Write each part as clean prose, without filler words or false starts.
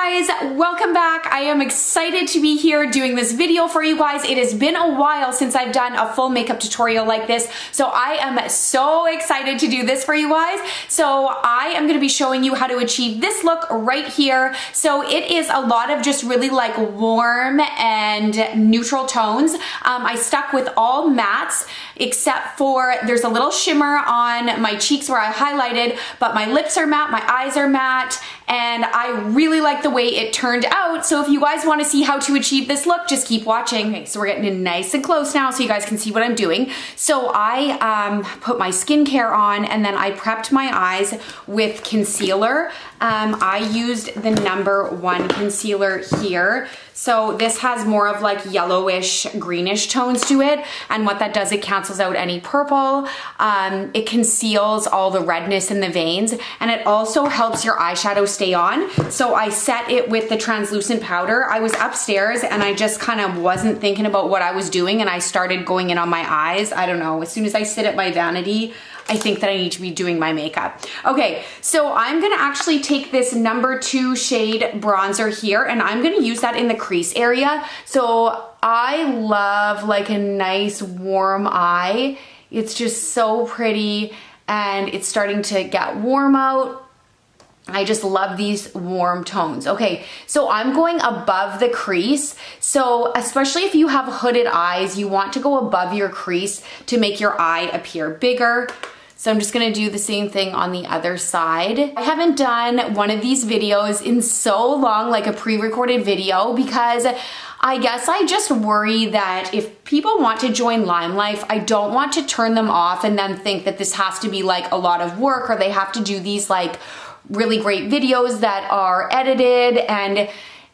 guys, welcome back. I am excited to be here doing this video for you guys. It has been a while since I've done a full makeup tutorial like this, so I am so excited to do this for you guys. So I am going to be showing you how to achieve this look right here. So it is a lot of just really like warm and neutral tones. I stuck with all mattes except for there's a little shimmer on my cheeks where I highlighted, but my lips are matte, my eyes are matte, and I really like the way it turned out. So if you guys want to see how to achieve this look, just keep watching. Okay, so we're getting in nice and close now so you guys can see what I'm doing. So I put my skincare on and then I prepped my eyes with concealer. I used the #1 concealer here. So this has more of like yellowish, greenish tones to it. And what that does, it cancels out any purple. It conceals all the redness in the veins. And it also helps your eyeshadow stay on. So I set it with the translucent powder. I was upstairs and I just kind of wasn't thinking about what I was doing. And I started going in on my eyes. I don't know, as soon as I sit at my vanity, I think that I need to be doing my makeup. Okay, so I'm gonna actually take this #2 shade bronzer here and I'm gonna use that in the crease area. So I love like a nice warm eye. It's just so pretty and it's starting to get warm out. I just love these warm tones. Okay, so I'm going above the crease. So especially if you have hooded eyes, you want to go above your crease to make your eye appear bigger. So I'm just gonna do the same thing on the other side. I haven't done one of these videos in so long, like a pre-recorded video, because I guess I just worry that if people want to join LimeLife, I don't want to turn them off and then think that this has to be like a lot of work or they have to do these like really great videos that are edited, and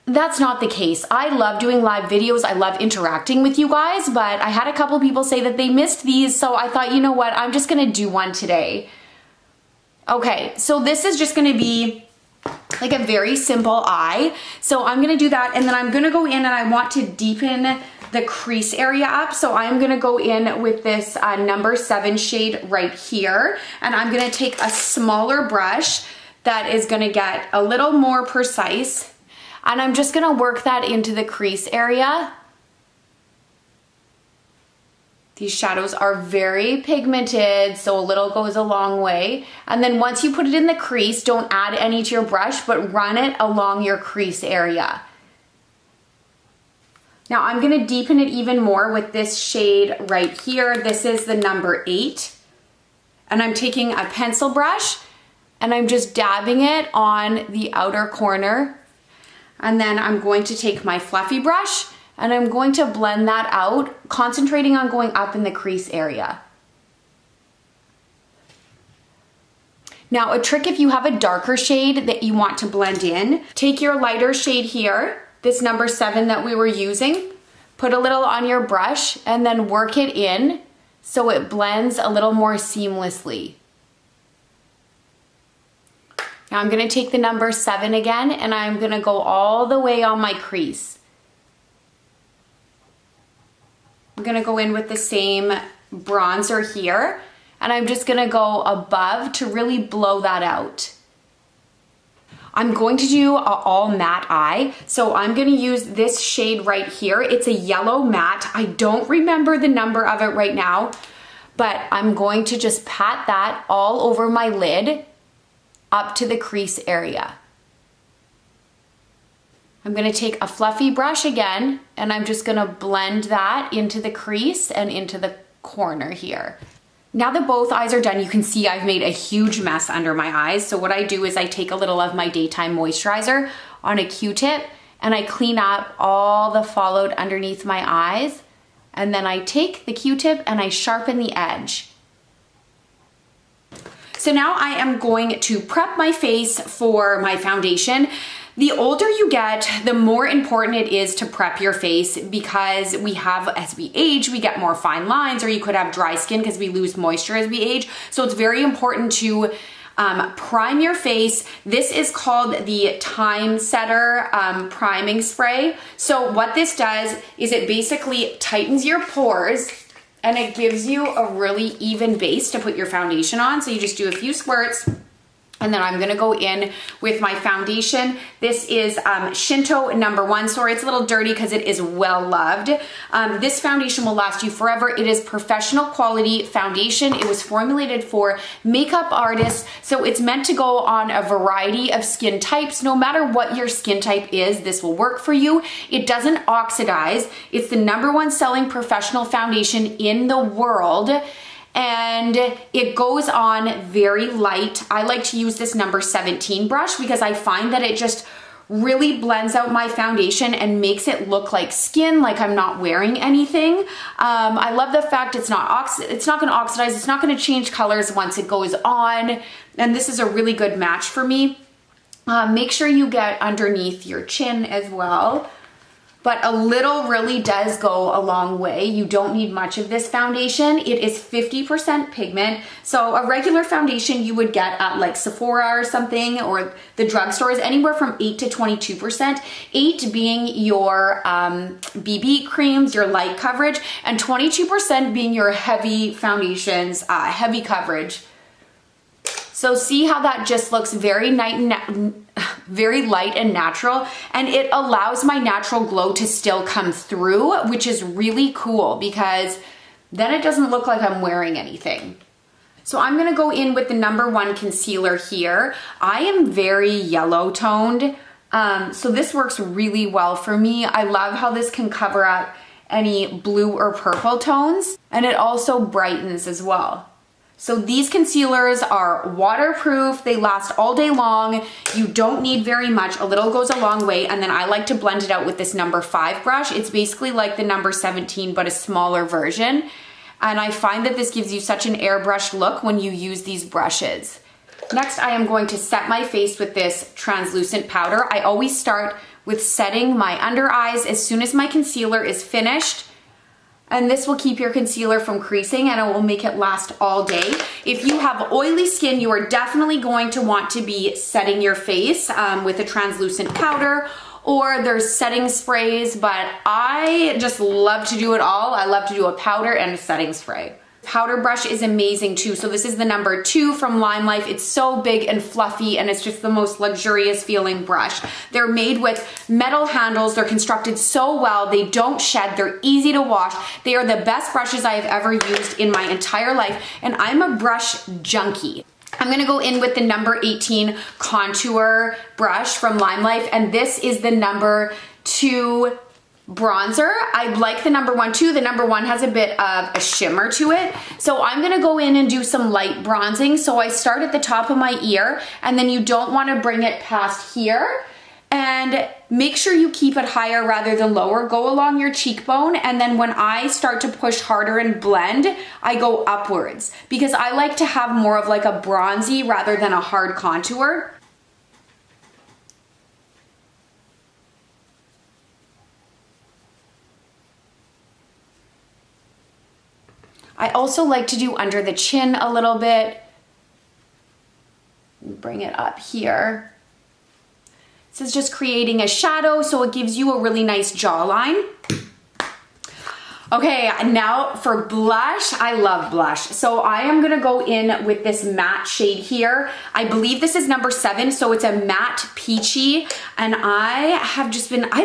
that's not the case. I love doing live videos. I love interacting with you guys, but I had a couple people say that they missed these, so I thought, you know what, I'm just gonna do one today. Okay, so this is just gonna be like a very simple eye. So I'm gonna do that, and then I'm gonna go in and I want to deepen the crease area up. So I'm gonna go in with this #7 shade right here, and I'm gonna take a smaller brush that is gonna get a little more precise. And I'm just gonna work that into the crease area. These shadows are very pigmented, so a little goes a long way. And then once you put it in the crease, don't add any to your brush, but run it along your crease area. Now I'm gonna deepen it even more with this shade right here. This is the #8. And I'm taking a pencil brush and I'm just dabbing it on the outer corner. And then I'm going to take my fluffy brush and I'm going to blend that out, concentrating on going up in the crease area. Now, a trick if you have a darker shade that you want to blend in, take your lighter shade here, this #7 that we were using, put a little on your brush and then work it in so it blends a little more seamlessly. Now I'm gonna take the #7 again and I'm gonna go all the way on my crease. I'm gonna go in with the same bronzer here and I'm just gonna go above to really blow that out. I'm going to do an all matte eye. So I'm gonna use this shade right here. It's a yellow matte. I don't remember the number of it right now, but I'm going to just pat that all over my lid up to the crease area. I'm gonna take a fluffy brush again and I'm just gonna blend that into the crease and into the corner here. Now that both eyes are done, you can see I've made a huge mess under my eyes. So what I do is I take a little of my daytime moisturizer on a Q-tip and I clean up all the fallout underneath my eyes. And then I take the Q-tip and I sharpen the edge. So now I am going to prep my face for my foundation. The older you get, the more important it is to prep your face because as we age, we get more fine lines, or you could have dry skin because we lose moisture as we age. So it's very important to prime your face. This is called the Time Setter priming spray. So what this does is it basically tightens your pores and it gives you a really even base to put your foundation on. So you just do a few squirts And then I'm gonna go in with my foundation. This is Shinto #1. Sorry, it's a little dirty because it is well loved. This foundation will last you forever. It is professional quality foundation. It was formulated for makeup artists, so it's meant to go on a variety of skin types. No matter what your skin type is, this will work for you. It doesn't oxidize. It's the #1 selling professional foundation in the world. And it goes on very light. I like to use this number 17 brush because I find that it just really blends out my foundation and makes it look like skin, like I'm not wearing anything. I love the fact it's not gonna oxidize, it's not gonna change colors once it goes on. And this is a really good match for me. Make sure you get underneath your chin as well. But a little really does go a long way. You don't need much of this foundation. It is 50% pigment. So a regular foundation you would get at like Sephora or something, or the drugstore, is anywhere from 8 to 22%. 8 being your BB creams, your light coverage, and 22% being your heavy foundations, heavy coverage. So see how that just looks very very light and natural, and it allows my natural glow to still come through, which is really cool because then it doesn't look like I'm wearing anything. So I'm gonna go in with the #1 concealer here. I am very yellow toned, so this works really well for me. I love how this can cover up any blue or purple tones, and it also brightens as well. So these concealers are waterproof, they last all day long, you don't need very much, a little goes a long way, and then I like to blend it out with this #5 brush. It's basically like the #17 but a smaller version, and I find that this gives you such an airbrushed look when you use these brushes. Next, I am going to set my face with this translucent powder. I always start with setting my under eyes as soon as my concealer is finished. And this will keep your concealer from creasing, and it will make it last all day. If you have oily skin, you are definitely going to want to be setting your face with a translucent powder, or there's setting sprays, but I just love to do it all. I love to do a powder and a setting spray. Powder brush is amazing too. So this is the #2 from LimeLife. It's so big and fluffy, and it's just the most luxurious feeling brush. They're made with metal handles. They're constructed so well. They don't shed. They're easy to wash. They are the best brushes I have ever used in my entire life, and I'm a brush junkie. I'm gonna go in with the #18 contour brush from LimeLife, and this is the #2 bronzer. I like the #1 too. The #1 has a bit of a shimmer to it. So I'm gonna go in and do some light bronzing. So I start at the top of my ear, and then you don't wanna bring it past here. And make sure you keep it higher rather than lower. Go along your cheekbone, and then when I start to push harder and blend, I go upwards because I like to have more of like a bronzy rather than a hard contour. I also like to do under the chin a little bit. Bring it up here. This is just creating a shadow, so it gives you a really nice jawline. Okay, now for blush, I love blush. So I am gonna go in with this matte shade here. I believe this is #7, so it's a matte peachy. And I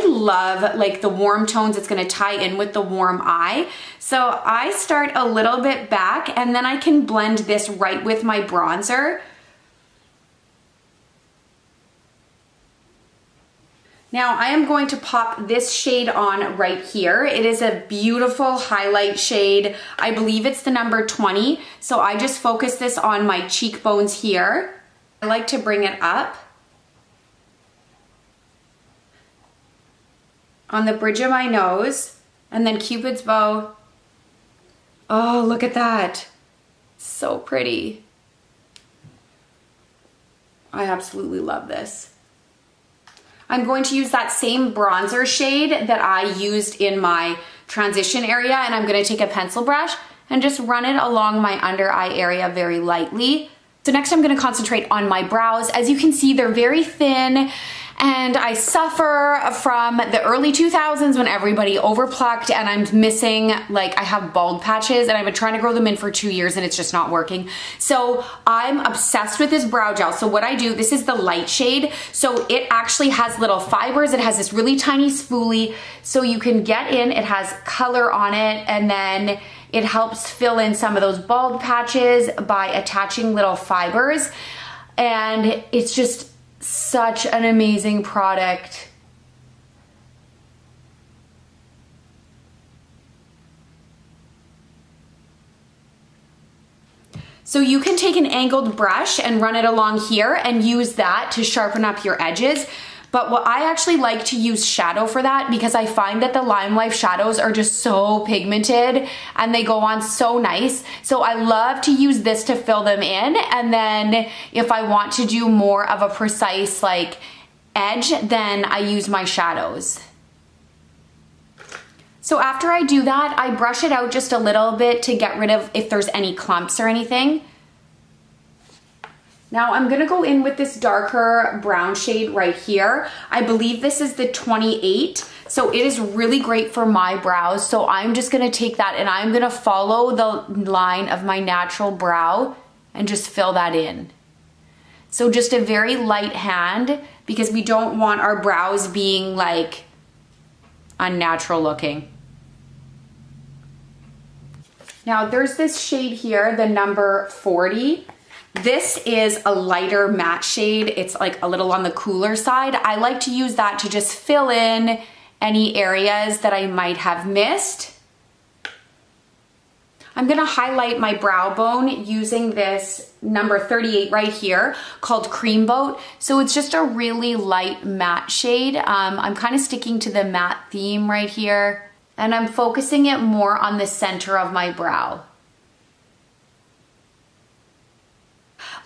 love like the warm tones. It's gonna tie in with the warm eye. So I start a little bit back, and then I can blend this right with my bronzer. Now I am going to pop this shade on right here. It is a beautiful highlight shade. I believe it's the #20. So I just focus this on my cheekbones here. I like to bring it up on the bridge of my nose, and then Cupid's bow. Oh, look at that. So pretty. I absolutely love this. I'm going to use that same bronzer shade that I used in my transition area, and I'm gonna take a pencil brush and just run it along my under eye area very lightly. So next I'm gonna concentrate on my brows. As you can see, they're very thin, And I suffer from the early 2000s when everybody overplucked and I'm missing, like I have bald patches and I've been trying to grow them in for 2 years and it's just not working. So I'm obsessed with this brow gel. So what I do, this is the light shade. So it actually has little fibers. It has this really tiny spoolie. So you can get in, it has color on it, and then it helps fill in some of those bald patches by attaching little fibers. And it's just such an amazing product. So you can take an angled brush and run it along here and use that to sharpen up your edges. But what I actually like to use shadow for that because I find that the LimeLife shadows are just so pigmented and they go on so nice. So I love to use this to fill them in. And then if I want to do more of a precise like edge, then I use my shadows. So after I do that, I brush it out just a little bit to get rid of if there's any clumps or anything. Now I'm gonna go in with this darker brown shade right here. I believe this is the 28. So it is really great for my brows. So I'm just gonna take that and I'm gonna follow the line of my natural brow and just fill that in. So just a very light hand because we don't want our brows being like unnatural looking. Now there's this shade here, the number 40. This is a lighter matte shade. It's like a little on the cooler side. I like to use that to just fill in any areas that I might have missed. I'm gonna highlight my brow bone using this number 38 right here called Cream Boat. So it's just a really light matte shade. I'm kind of sticking to the matte theme right here and I'm focusing it more on the center of my brow.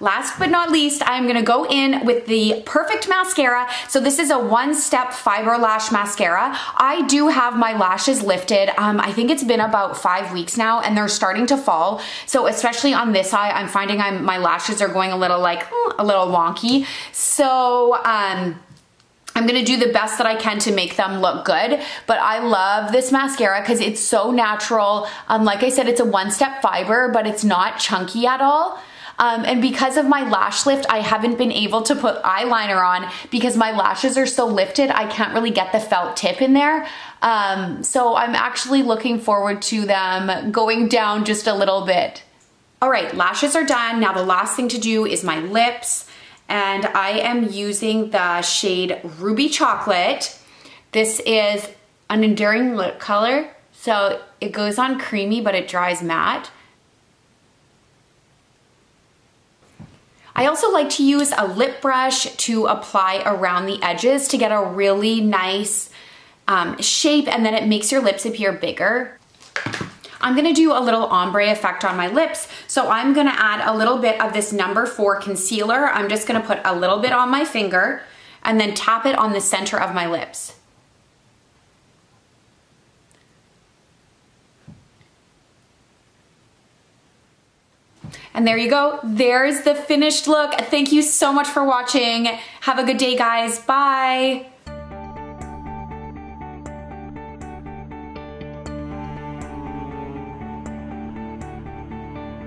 Last but not least, I'm gonna go in with the Perfect Mascara. So this is a one-step fiber lash mascara. I do have my lashes lifted. I think it's been about 5 weeks now and they're starting to fall. So especially on this eye, I'm finding my lashes are going a little like, a little wonky. So, I'm gonna do the best that I can to make them look good, but I love this mascara because it's so natural. Like I said, it's a one-step fiber, but it's not chunky at all. And because of my lash lift, I haven't been able to put eyeliner on because my lashes are so lifted, I can't really get the felt tip in there. So I'm actually looking forward to them going down just a little bit. All right, lashes are done. Now the last thing to do is my lips. And I am using the shade Ruby Chocolate. This is an enduring lip color. So it goes on creamy, but it dries matte. I also like to use a lip brush to apply around the edges to get a really nice shape, and then it makes your lips appear bigger. I'm gonna do a little ombre effect on my lips. So I'm gonna add a little bit of this number 4 concealer. I'm just gonna put a little bit on my finger and then tap it on the center of my lips. And there you go. There's the finished look. Thank you so much for watching. Have a good day, guys. Bye.